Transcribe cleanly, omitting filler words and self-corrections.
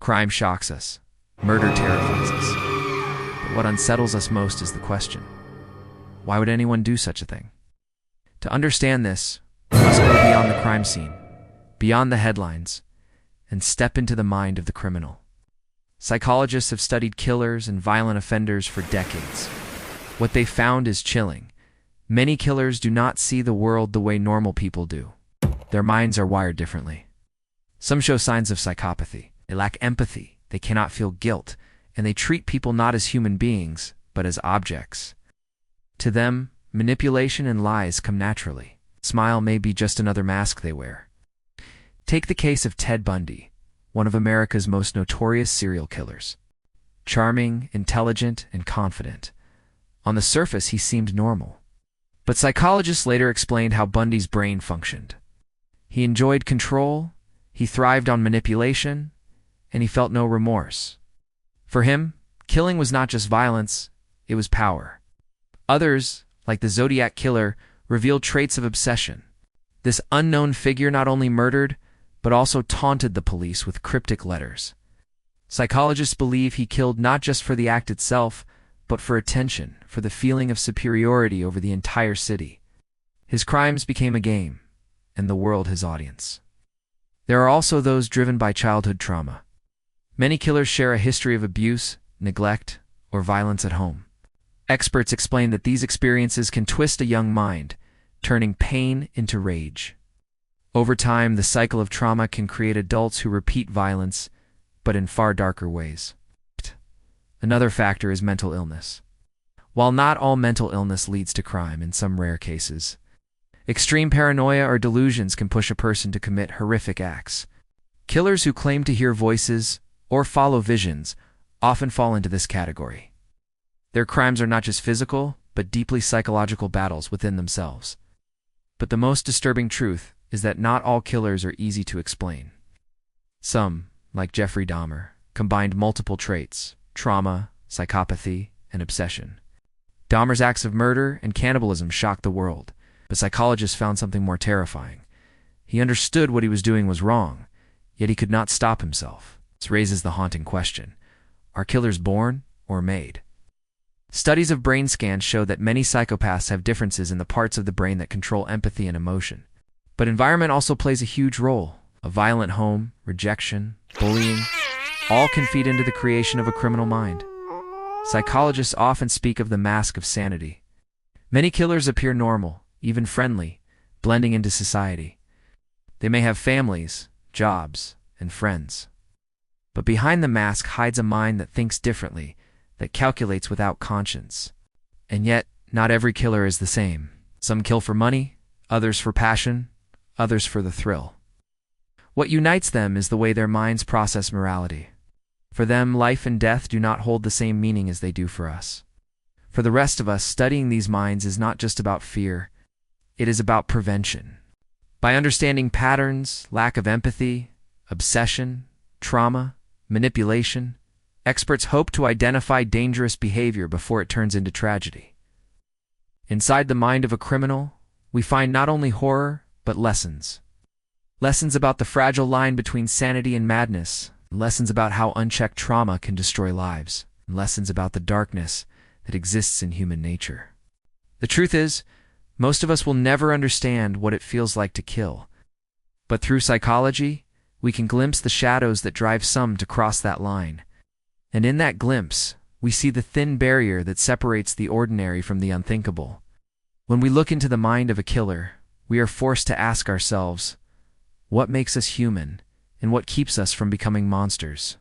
Crime shocks us. Murder terrifies us. But what unsettles us most is the question: why would anyone do such a thing? To understand this, we must go beyond the crime scene, beyond the headlines, and step into the mind of the criminal. Psychologists have studied killers and violent offenders for decades. What they found is chilling. Many killers do not see the world the way normal people do. Their minds are wired differently. Some show signs of psychopathy. They lack empathy, they cannot feel guilt, and they treat people not as human beings, but as objects. To them, manipulation and lies come naturally. Smile may be just another mask they wear. Take the case of Ted Bundy, one of America's most notorious serial killers. Charming, intelligent, and confident. On the surface, he seemed normal. But psychologists later explained how Bundy's brain functioned. He enjoyed control, he thrived on manipulation, and he felt no remorse. For him, killing was not just violence, it was power. Others, like the Zodiac Killer, revealed traits of obsession. This unknown figure not only murdered, but also taunted the police with cryptic letters. Psychologists believe he killed not just for the act itself, but for attention, for the feeling of superiority over the entire city. His crimes became a game, and the world his audience. There are also those driven by childhood trauma. Many killers share a history of abuse, neglect, or violence at home. Experts explain that these experiences can twist a young mind, turning pain into rage. Over time, the cycle of trauma can create adults who repeat violence, but in far darker ways. Another factor is mental illness. While not all mental illness leads to crime in some rare cases, extreme paranoia or delusions can push a person to commit horrific acts. Killers who claim to hear voices or follow visions often fall into this category. Their crimes are not just physical, but deeply psychological battles within themselves. But the most disturbing truth is that not all killers are easy to explain. Some, like Jeffrey Dahmer, combined multiple traits: trauma, psychopathy, and obsession. Dahmer's acts of murder and cannibalism shocked the world, but psychologists found something more terrifying. He understood what he was doing was wrong, yet he could not stop himself. This raises the haunting question: are killers born or made? Studies of brain scans show that many psychopaths have differences in the parts of the brain that control empathy and emotion. But environment also plays a huge role. A violent home, rejection, bullying, all can feed into the creation of a criminal mind. Psychologists often speak of the mask of sanity. Many killers appear normal, even friendly, blending into society. They may have families, jobs, and friends. But behind the mask hides a mind that thinks differently, that calculates without conscience. And yet, not every killer is the same. Some kill for money, others for passion, others for the thrill. What unites them is the way their minds process morality. For them, life and death do not hold the same meaning as they do for us. For the rest of us, studying these minds is not just about fear, it is about prevention. By understanding patterns, lack of empathy, obsession, trauma, manipulation, experts hope to identify dangerous behavior before it turns into tragedy. Inside the mind of a criminal, we find not only horror, but lessons. Lessons about the fragile line between sanity and madness, lessons about how unchecked trauma can destroy lives, and lessons about the darkness that exists in human nature. The truth is, most of us will never understand what it feels like to kill. But through psychology, we can glimpse the shadows that drive some to cross that line. And in that glimpse, we see the thin barrier that separates the ordinary from the unthinkable. When we look into the mind of a killer, we are forced to ask ourselves, what makes us human, and what keeps us from becoming monsters?